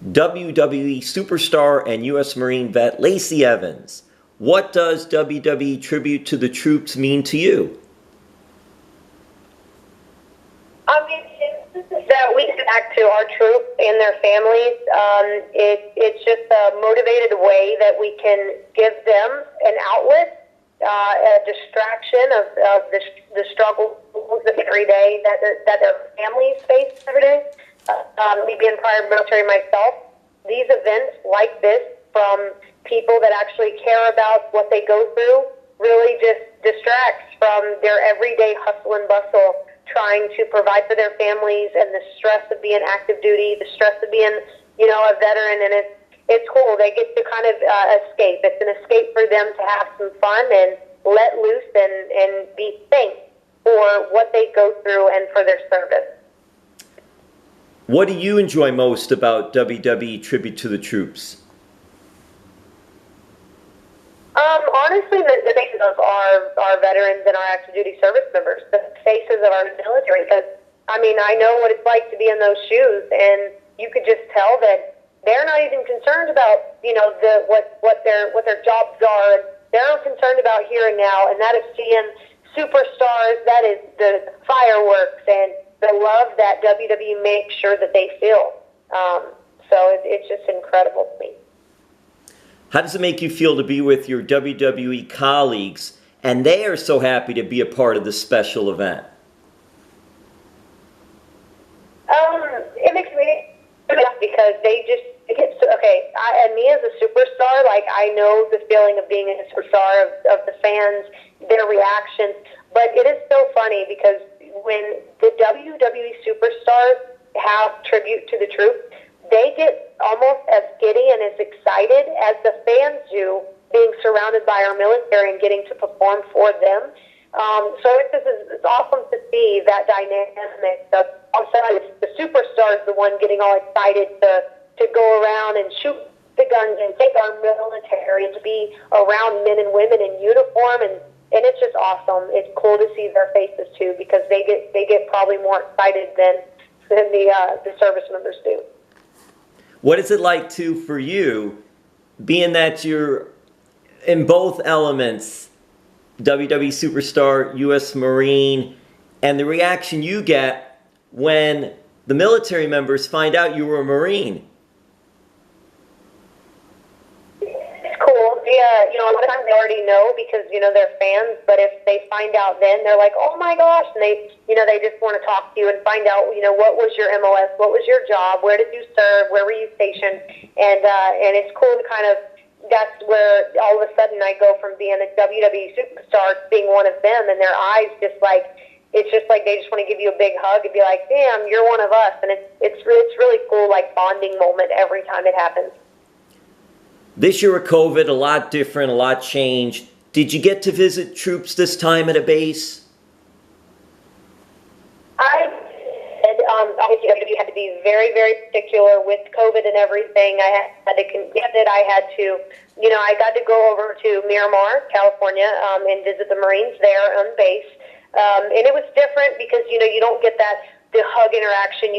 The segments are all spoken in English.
WWE Superstar and U.S. Marine vet Lacey Evans. What does WWE Tribute to the Troops mean to you? It's that we give back to our troops and their families. It's just a motivated way that we can give them an outlet, a distraction of the struggles every day that their families face every day. Me being prior military myself, these events like this from people that actually care about what they go through really just distracts from their everyday hustle and bustle, trying to provide for their families and the stress of being active duty, the stress of being, a veteran, and it's cool. They get to kind of escape. It's an escape for them to have some fun and let loose and be thanked for what they go through and for their service. What do you enjoy most about WWE Tribute to the Troops? Honestly, the faces of our veterans and our active duty service members, the faces of our military, because, I know what it's like to be in those shoes, and you could just tell that they're not even concerned about, what their jobs are. They're concerned about here and now, and that is seeing superstars, that is the fireworks, and the love that WWE makes sure that they feel. So it's just incredible to me. How does it make you feel to be with your WWE colleagues and they are so happy to be a part of this special event? It makes me because they just and me as a superstar, I know the feeling of being a superstar of the fans, their reactions. But it is so funny because when the WWE Superstars have tribute to the troops, they get almost as giddy and as excited as the fans do being surrounded by our military and getting to perform for them. So it's awesome to see that dynamic. All of a sudden, the superstar is the one getting all excited to go around and shoot the guns and take our military and to be around men and women in uniform, and it's just awesome. It's cool to see their faces too because they get probably more excited than the service members do. What is it like, too, for you, being that you're in both elements, WWE Superstar, U.S. Marine, and the reaction you get when the military members find out you were a Marine? It's cool. A lot of times they already know because, they're fans, but if they find out then, they're like, oh my gosh, and they just want to talk to you and find out, what was your MOS, what was your job, where did you serve, where were you stationed, and it's cool to kind of, that's where all of a sudden I go from being a WWE superstar to being one of them, and their eyes it's just like they just want to give you a big hug and be like, damn, you're one of us, and it's really cool, bonding moment every time it happens. This year with COVID, a lot different, a lot changed. Did you get to visit troops this time at a base? You had to be very, very particular with COVID and everything. I had to condemn it. I got to go over to Miramar, California, and visit the Marines there on base. And it was different because, you don't get the hug interaction.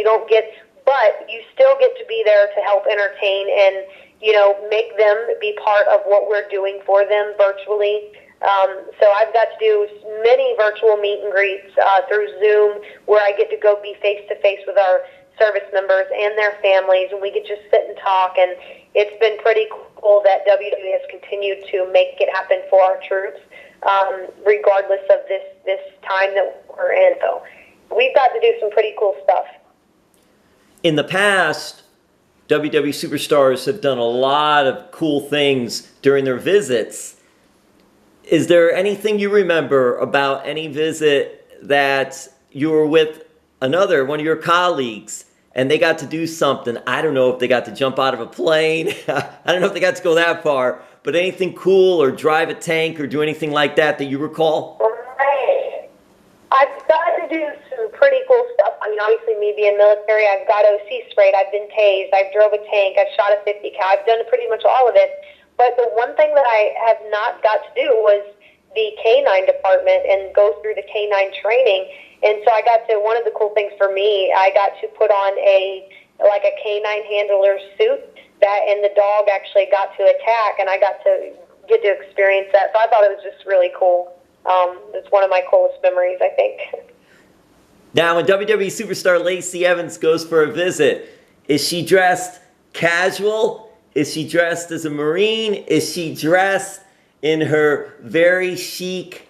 But you still get to be there to help entertain and, make them be part of what we're doing for them virtually. So I've got to do many virtual meet and greets through Zoom where I get to go be face-to-face with our service members and their families, and we get to just sit and talk, and it's been pretty cool that WWE has continued to make it happen for our troops, regardless of this time that we're in. So we've got to do some pretty cool stuff. In the past, WWE Superstars have done a lot of cool things during their visits. Is there anything you remember about any visit that you were with one of your colleagues, and they got to do something? I don't know if they got to jump out of a plane. I don't know if they got to go that far, but anything cool or drive a tank or do anything like that you recall? Right. I've got to do some pretty cool stuff. Obviously, me being military, I've got OC sprayed, I've been tased, I've drove a tank, I've shot a 50 cal, I've done pretty much all of it. But the one thing that I have not got to do was the K-9 department and go through the K-9 training. And so I got to, one of the cool things for me, I got to put on a like a canine handler's suit, and the dog actually got to attack, and I got to get to experience that. So I thought it was just really cool. It's one of my coolest memories, I think. Now, when WWE Superstar Lacey Evans goes for a visit, is she dressed casual? Is she dressed as a Marine? Is she dressed in her very chic,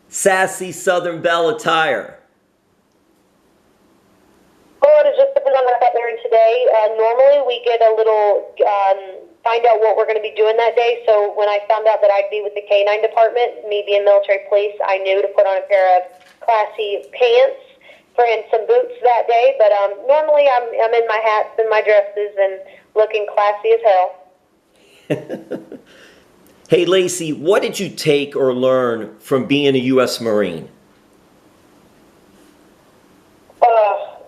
sassy Southern Belle attire? Well, it just depends on what I'm wearing today. Normally, we get a little, find out what we're going to be doing that day. So when I found out that I'd be with the K-9 department, me being military police, I knew to put on a pair of classy pants and some boots that day. But normally, I'm in my hats and my dresses and looking classy as hell. Hey, Lacey, what did you take or learn from being a U.S. Marine?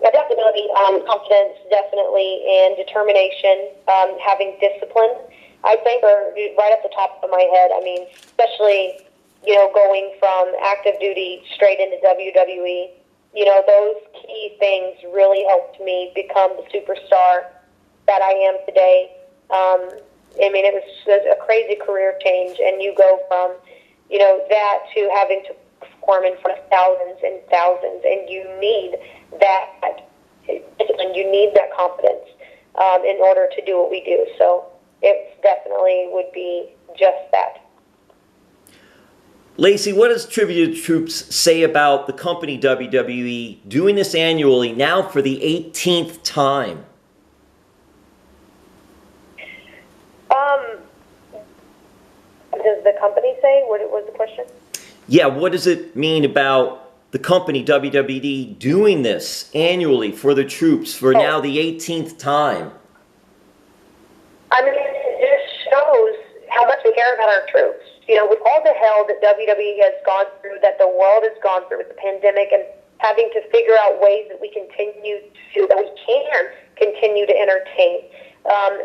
Adaptability, confidence, definitely, and determination, having discipline, I think, are right at the top of my head. I mean, especially, going from active duty straight into WWE, those key things really helped me become the superstar that I am today. I mean, it was a crazy career change, and you go from, that to having to perform in front of thousands and thousands, and you need that discipline, you need that confidence in order to do what we do. So it definitely would be just that. Lacey, what does Tribute to the Troops say about the company WWE doing this annually now for the 18th time? Does the company say? What was the question? Yeah, what does it mean about the company WWE doing this annually for the troops for now the 18th time? I mean, it just shows how much we care about our troops. With all the hell that WWE has gone through, that the world has gone through with the pandemic, and having to figure out ways that we can continue to entertain,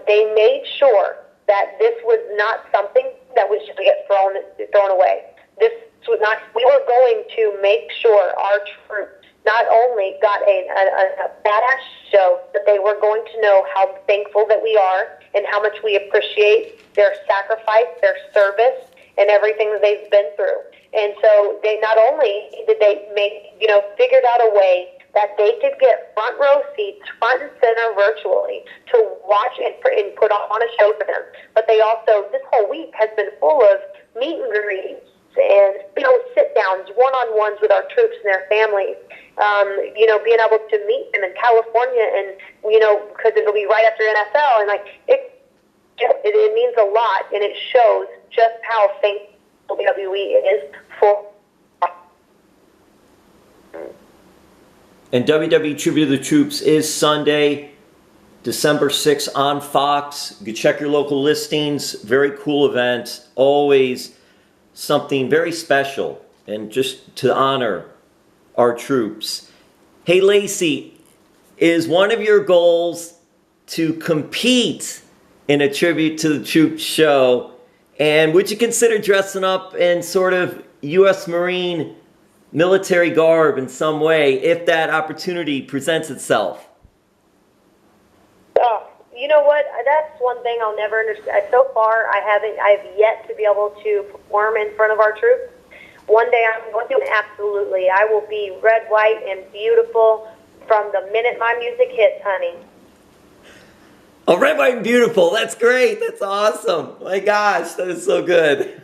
they made sure that this was not something that was just to get thrown away. This was not. We were going to make sure our troops not only got a badass show, but they were going to know how thankful that we are and how much we appreciate their sacrifice, their service, and everything that they've been through. And so they not only did they figured out a way that they could get front row seats, front and center virtually to watch and put on a show for them, but they also, this whole week has been full of meet and greets and, sit downs, one-on-ones with our troops and their families, being able to meet them in California and, because it'll be right after NFL, and it means a lot, and it shows just how thankful WWE is for. And WWE Tribute to the Troops is Sunday, December 6th on Fox. You can check your local listings. Very cool event. Always something very special and just to honor our troops. Hey, Lacey, is one of your goals to compete in a Tribute to the Troops show? And would you consider dressing up in sort of U.S. Marine military garb in some way if that opportunity presents itself? Oh, you know what? That's one thing I'll never understand. So far, I've yet to be able to perform in front of our troops. One day I'm going to, absolutely. I will be red, white, and beautiful from the minute my music hits, honey. Oh, red, white, and beautiful. That's great. That's awesome. My gosh, that is so good.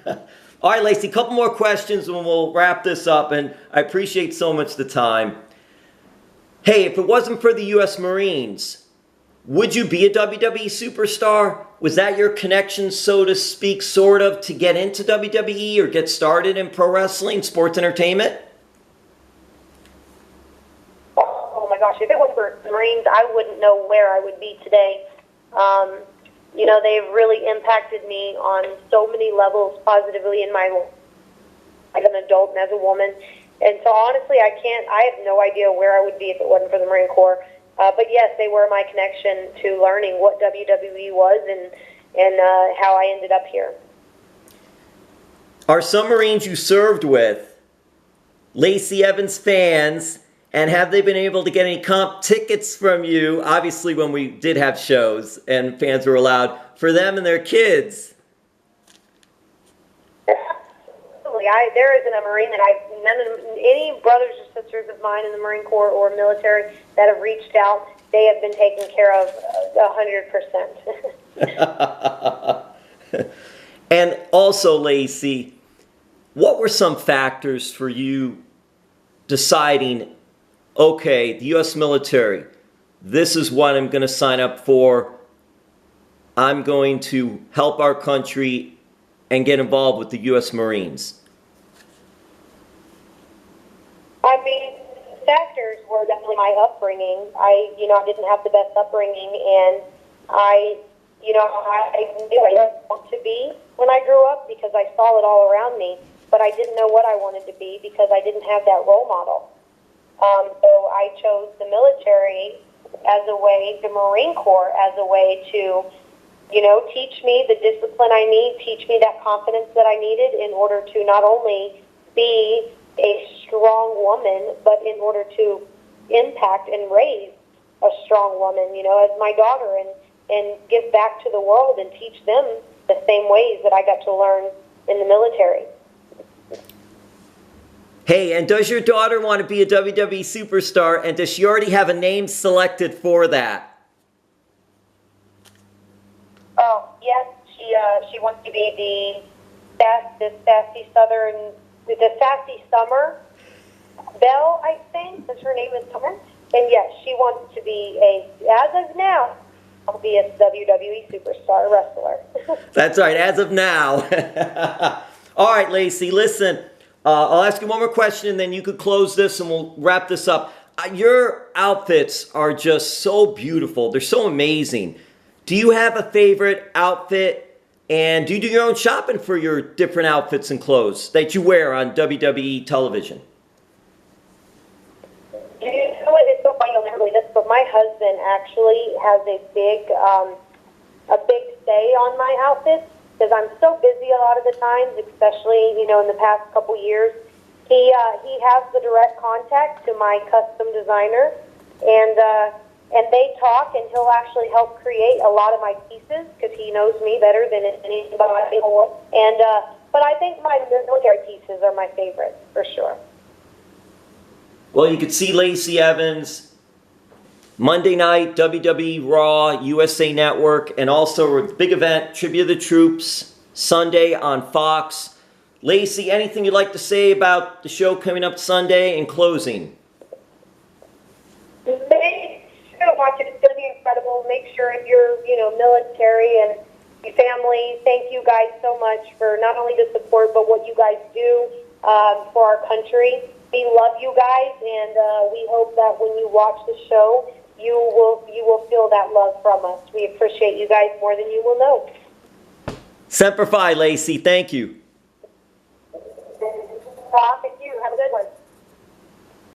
All right, Lacey, a couple more questions and we'll wrap this up, and I appreciate so much the time. Hey, if it wasn't for the U.S. Marines, would you be a WWE superstar? Was that your connection, so to speak, sort of, to get into WWE or get started in pro wrestling, sports entertainment? Oh my gosh, if it was for the Marines, I wouldn't know where I would be today. They've really impacted me on so many levels positively in my life as an adult and as a woman. And so honestly, I have no idea where I would be if it wasn't for the Marine Corps. But yes, they were my connection to learning what WWE was and how I ended up here. Are some Marines you served with Lacey Evans fans? And have they been able to get any comp tickets from you? Obviously, when we did have shows and fans were allowed, for them and their kids. Absolutely. There isn't a Marine that any brothers or sisters of mine in the Marine Corps or military that have reached out, they have been taken care of 100%. And also, Lacey, what were some factors for you deciding, okay, the U.S. military, this is what I'm going to sign up for. I'm going to help our country and get involved with the U.S. Marines? I mean, factors were definitely my upbringing. I didn't have the best upbringing, and I knew I didn't want to be when I grew up because I saw it all around me, but I didn't know what I wanted to be because I didn't have that role model. So I chose the military as a way, the Marine Corps as a way to, teach me the discipline I need, teach me that confidence that I needed in order to not only be a strong woman, but in order to impact and raise a strong woman, as my daughter, and give back to the world and teach them the same ways that I got to learn in the military. Hey, and does your daughter want to be a WWE superstar, and does she already have a name selected for that? Oh, yes, she wants to be the sassy summer Belle, I think, that's her name is Summer. And yes, she wants to be as of now, I'll be a WWE Superstar wrestler. That's right, as of now. All right, Lacey, listen. I'll ask you one more question, and then you could close this, and we'll wrap this up. Your outfits are just so beautiful. They're so amazing. Do you have a favorite outfit, and do you do your own shopping for your different outfits and clothes that you wear on WWE television? You know what? It's so funny you'll never believe this, but my husband actually has a big say on my outfits because I'm so busy a lot of the times, especially in the past couple years. He has the direct contact to my custom designer, and they talk, and he'll actually help create a lot of my pieces because he knows me better than anybody. But I think my military pieces are my favorites for sure. Well, you could see Lacey Evans Monday night, WWE Raw, USA Network, and also a big event, Tribute to the Troops, Sunday on Fox. Lacey, anything you'd like to say about the show coming up Sunday in closing? Make sure to watch it. It's going to be incredible. Make sure if you're, military and your family, thank you guys so much for not only the support, but what you guys do for our country. We love you guys, and we hope that when you watch the show, you will feel that love from us. We appreciate you guys more than you will know. Semper Fi, Lacey. Thank you.